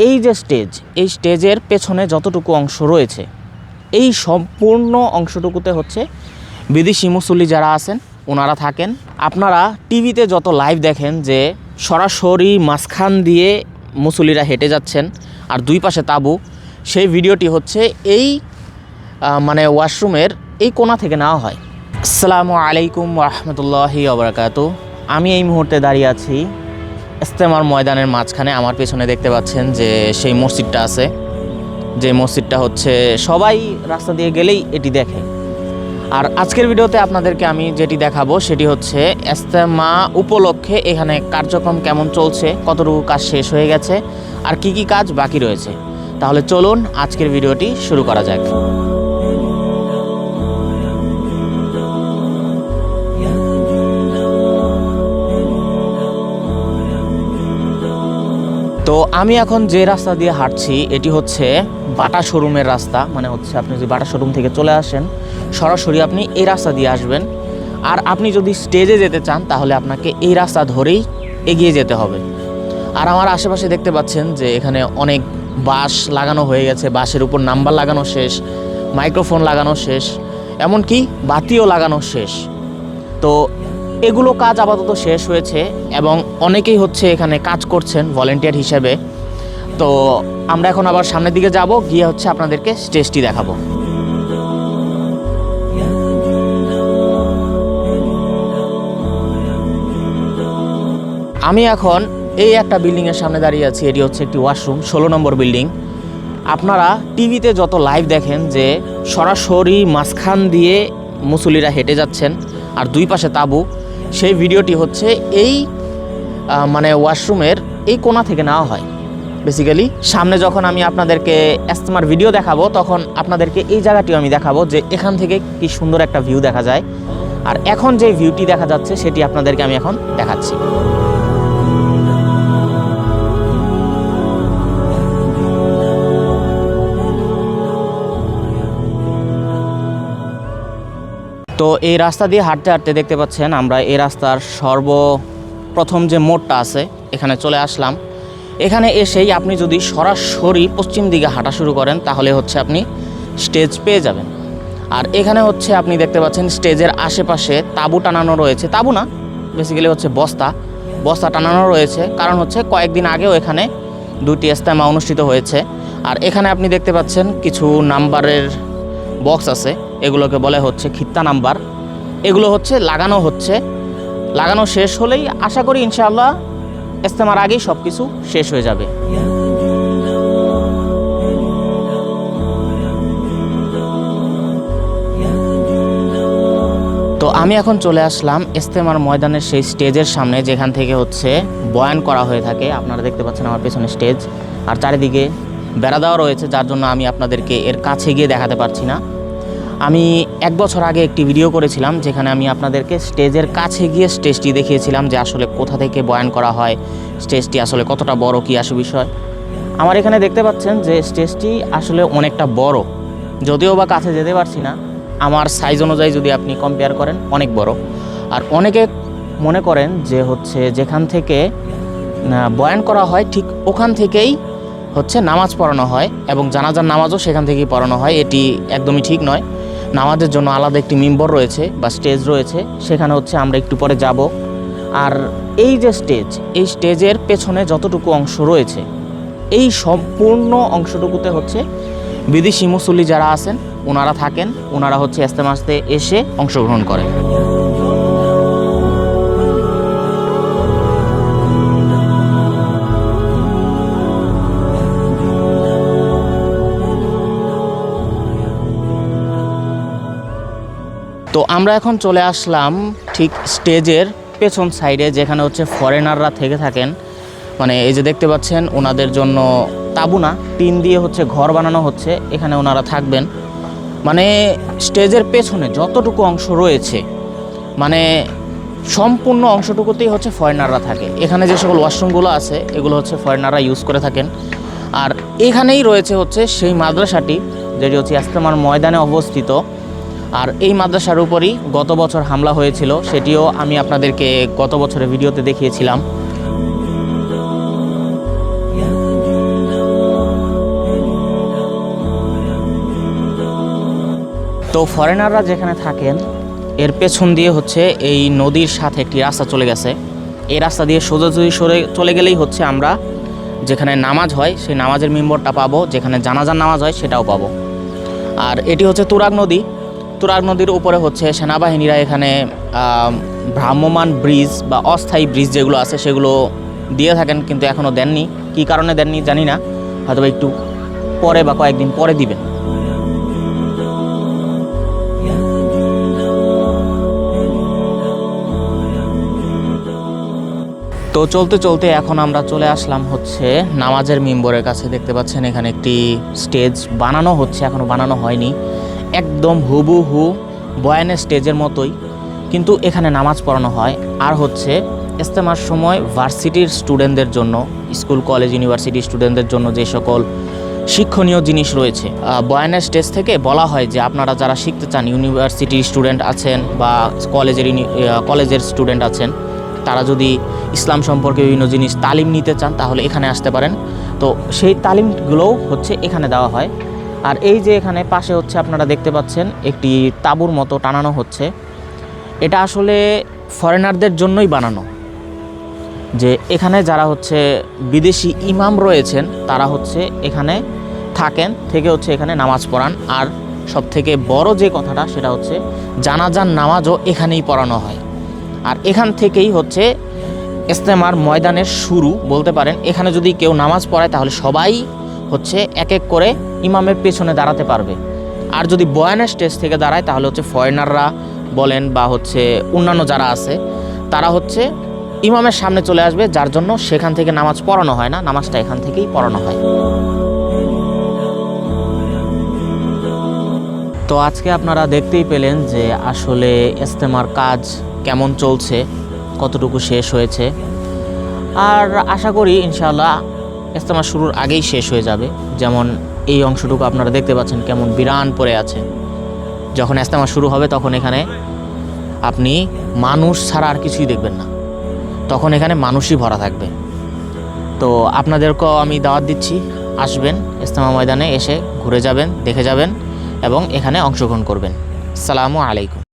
এই যে স্টেজ, এই স্টেজের পেছনে যতটুকু অংশ রয়েছে এই সম্পূর্ণ অংশটুকুতে হচ্ছে বিদেশি মুসল্লি যারা আছেন ওনারা থাকেন। আপনারা টিভিতে যত লাইভ দেখেন যে সরাসরি মাঝখান দিয়ে মুসল্লিরা হেঁটে যাচ্ছেন আর দুই পাশে তাঁবু, সেই ভিডিওটি হচ্ছে এই ওয়াশরুমের এই কোণা থেকে নেওয়া হয়। আসসালামু আলাইকুম রহমতুল্লাহি ওবারাকাতু। আমি এই মুহূর্তে দাঁড়িয়ে আছি ইজতেমার ময়দানের মাঝখানে। আমার পেছনে দেখতে পাচ্ছেন যে সেই মসজিদটা আছে, যে মসজিদটা হচ্ছে সবাই রাস্তা দিয়ে গেলেই এটি দেখে। আর আজকের ভিডিওতে আপনাদেরকে আমি যেটি দেখাবো সেটি হচ্ছে ইজতেমা উপলক্ষে এখানে কার্যক্রম কেমন চলছে, কতটুকু কাজ শেষ হয়ে গেছে আর কি কি কাজ বাকি রয়েছে। তাহলে চলুন আজকের ভিডিওটি শুরু করা যাক। তো আমি এখন যে রাস্তা দিয়ে হাঁটছি এটি হচ্ছে বাটা শোরুমের রাস্তা। আপনি যদি বাটা শোরুম থেকে চলে আসেন সরাসরি আপনি এই রাস্তা দিয়ে আসবেন। আর আপনি যদি স্টেজে যেতে চান তাহলে আপনাকে এই রাস্তা ধরেই এগিয়ে যেতে হবে। আর আমার আশেপাশে দেখতে পাচ্ছেন যে এখানে অনেক বাঁশ লাগানো হয়ে গেছে, বাঁশের উপর নাম্বার লাগানো শেষ, মাইক্রোফোন লাগানো শেষ, এমনকি বাতিও লাগানো শেষ। তো এগুলো কাজ আপাতত শেষ হয়েছে এবং অনেকেই হচ্ছে এখানে কাজ করছেন ভলেন্টিয়ার হিসেবে। তো আমরা এখন আবার সামনের দিকে যাব, গিয়ে হচ্ছে আপনাদেরকে স্টেজটি দেখাবো। আমি এখন এই একটা বিল্ডিংয়ের সামনে দাঁড়িয়ে আছি। এটি হচ্ছে একটি ওয়াশরুম, 16 নম্বর বিল্ডিং। আপনারা টিভিতে যত লাইভ দেখেন যে সরাসরি মাঝখান দিয়ে মুসল্লিরা হেঁটে যাচ্ছেন আর দুই পাশে তাঁবু, সেই ভিডিওটি হচ্ছে এই ওয়াশরুমের এই কোণা থেকে নেওয়া হয়। বেসিক্যালি সামনে যখন আমি আপনাদেরকে ইজতেমার ভিডিও দেখাবো তখন আপনাদেরকে এই জায়গাটিও আমি দেখাবো যে এখান থেকে কি সুন্দর একটা ভিউ দেখা যায়। আর এখন যে ভিউটি দেখা যাচ্ছে সেটি আপনাদেরকে আমি এখন দেখাচ্ছি। তো এই রাস্তা দিয়ে হাঁটতে হাঁটতে দেখতে পাচ্ছেন আমরা এই রাস্তার সর্বপ্রথম যে মোড়টা আছে এখানে চলে আসলাম। এখানে এসেই আপনি যদি সরাসরি পশ্চিম দিকে হাঁটা শুরু করেন তাহলে হচ্ছে আপনি স্টেজ পেয়ে যাবেন। আর এখানে হচ্ছে আপনি দেখতে পাচ্ছেন স্টেজের আশেপাশে তাঁবু টানানো রয়েছে, তাঁবু না বেসিক্যালি হচ্ছে বস্তা টানানো রয়েছে। কারণ হচ্ছে কয়েকদিন আগেও এখানে 2টি ইজতেমা অনুষ্ঠিত হয়েছে। আর এখানে আপনি দেখতে পাচ্ছেন কিছু নাম্বারের বক্স আছে, এগুলোকে বলে হচ্ছে খিত্তা নাম্বার। এগুলো হচ্ছে লাগানো শেষ হলেই আশা করি ইনশাআল্লাহ ইজতেমার আগেই সব কিছু শেষ হয়ে যাবে। তো আমি এখন চলে আসলাম ইজতেমার ময়দানের সেই স্টেজের সামনে যেখান থেকে হচ্ছে বয়ান করা হয়ে থাকে। আপনারা দেখতে পাচ্ছেন আমার পেছনে স্টেজ আর চারিদিকে বেড়া দেওয়া রয়েছে, যার জন্য আমি আপনাদেরকে এর কাছে গিয়ে দেখাতে পারছি না। আমি 1 বছর আগে একটি ভিডিও করেছিলাম যেখানে আমি আপনাদেরকে স্টেজের কাছে গিয়ে স্টেজটি দেখিয়েছিলাম যে আসলে কোথা থেকে বয়ান করা হয়, স্টেজটি আসলে কতটা বড়, কী আসে বিষয়। আমার এখানে দেখতে পাচ্ছেন যে স্টেজটি আসলে অনেকটা বড়, যদিও বা কাছে যেতে পারছি না। আমার সাইজ অনুযায়ী যদি আপনি কম্পেয়ার করেন অনেক বড়। আর অনেকে মনে করেন যে হচ্ছে যেখান থেকে বয়ান করা হয় ঠিক ওখান থেকেই হচ্ছে নামাজ পড়ানো হয় এবং জানাজার নামাজও সেখান থেকেই পড়ানো হয়। এটি একদমই ঠিক নয়। নামাজের জন্য আলাদা একটি মিম্বর রয়েছে বা স্টেজ রয়েছে, সেখানে হচ্ছে আমরা একটু পরে যাব। আর এই যে স্টেজ, এই স্টেজের পেছনে যতটুকু অংশ রয়েছে এই সম্পূর্ণ অংশটুকুতে হচ্ছে বিদেশি মুসল্লি যারা আছেন ওনারা থাকেন, ওনারা হচ্ছে ইজতেমাতে এসে অংশগ্রহণ করেন। তো আমরা এখন চলে আসলাম ঠিক স্টেজের পেছন সাইডে, যেখানে হচ্ছে ফরেনাররা থেকে থাকেন। এই যে দেখতে পাচ্ছেন ওনাদের জন্য তাঁবু না, টিন দিয়ে হচ্ছে ঘর বানানো হচ্ছে, এখানে ওনারা থাকবেন। স্টেজের পেছনে যতটুকু অংশ রয়েছে সম্পূর্ণ অংশটুকুতেই হচ্ছে ফরেনাররা থাকে। এখানে যে সকল ওয়াশরুমগুলো আছে এগুলো হচ্ছে ফরেনাররা ইউজ করে থাকেন। আর এখানেই রয়েছে হচ্ছে সেই মাদ্রাসাটি যেটি হচ্ছে ইজতেমার ময়দানে অবস্থিত। আর এই মাদ্রাসার উপরই গত বছর হামলা হয়েছিল, সেটিও আমি আপনাদেরকে গত বছরের ভিডিওতে দেখিয়েছিলাম। তো ফরেনাররা যেখানে থাকেন এর পেছন দিয়ে হচ্ছে এই নদীর সাথে একটি রাস্তা চলে গেছে। এই রাস্তা দিয়ে সোজাসুজি সরে চলে গেলেই হচ্ছে আমরা যেখানে নামাজ হয় সেই নামাজের মিম্বরটা পাবো, যেখানে জানাজার নামাজ হয় সেটাও পাবো। আর এটি হচ্ছে তুরাগ নদী। তুরাগ নদীর উপরে হচ্ছে সেনাবাহিনীরা এখানে ভ্রাম্যমান ব্রিজ বা অস্থায়ী ব্রিজ যেগুলো আছে সেগুলো দিয়ে থাকেন, কিন্তু এখনও দেননি। কী কারণে দেননি জানি না, হয়তো একটু পরে বা কয়েকদিন পরে দিবেন। তো চলতে চলতে এখন আমরা চলে আসলাম হচ্ছে নামাজের মিম্বরের কাছে। দেখতে পাচ্ছেন এখানে একটি স্টেজ বানানো হচ্ছে, এখনও বানানো হয়নি, একদম হুবহু বয়ানের স্টেজের মতোই, কিন্তু এখানে নামাজ পড়ানো হয়। আর হচ্ছে ইজতেমার সময় ভার্সিটির স্টুডেন্টদের জন্য, স্কুল কলেজ ইউনিভার্সিটি স্টুডেন্টদের জন্য যে সকল শিক্ষণীয় জিনিস রয়েছে, বয়ানের স্টেজ থেকে বলা হয় যে আপনারা যারা শিখতে চান, ইউনিভার্সিটির স্টুডেন্ট আছেন বা কলেজের স্টুডেন্ট আছেন, তারা যদি ইসলাম সম্পর্কে বিভিন্ন জিনিস তালিম নিতে চান তাহলে এখানে আসতে পারেন। তো সেই তালিমগুলোও হচ্ছে এখানে দেওয়া হয়। আর এই যে এখানে পাশে হচ্ছে আপনারা দেখতে পাচ্ছেন একটি তাঁবুর মতো টানানো হচ্ছে, এটা আসলে ফরেনারদের জন্যই বানানো, যে এখানে যারা হচ্ছে বিদেশি ইমাম রয়েছেন তারা হচ্ছে এখানে থাকেন, থেকে হচ্ছে এখানে নামাজ পড়ান। আর সবথেকে বড় যে কথাটা সেটা হচ্ছে জানাজার নামাজও এখানেই পড়ানো হয়। আর এখান থেকেই হচ্ছে ইজতেমার ময়দানের শুরু বলতে পারেন। এখানে যদি কেউ নামাজ পড়ায় তাহলে সবাই হচ্ছে এক এক করে ইমামের পেছনে দাঁড়াতে পারবে। আর যদি বয়ানের স্টেজ থেকে দাঁড়ায় তাহলে হচ্ছে ফরেনাররা বলেন বা হচ্ছে অন্যান্য যারা আছে তারা হচ্ছে ইমামের সামনে চলে আসবে, যার জন্য সেখান থেকে নামাজ পড়ানো হয় না, নামাজটা এখান থেকেই পড়ানো হয়। তো আজকে আপনারা দেখতেই পেলেন যে আসলে ইজতেমার কাজ কেমন চলছে, কতটুকু শেষ হয়েছে। আর আশা করি ইনশাআল্লাহ ইজতেমা শুরুর আগেই শেষ হয়ে যাবে। যেমন এই অংশটুকু আপনারা দেখতে পাচ্ছেন কেমন বিরান পড়ে আছে। যখন ইজতেমা শুরু হবে তখন এখানে আপনি মানুষ ছাড়া আর কিছুই দেখবেন না, তখন এখানে মানুষই ভরা থাকবে। তো আপনাদেরকেও আমি দাওয়াত দিচ্ছি, আসবেন ইজতেমা ময়দানে, এসে ঘুরে যাবেন, দেখে যাবেন এবং এখানে অংশগ্রহণ করবেন। আসসালামু আলাইকুম।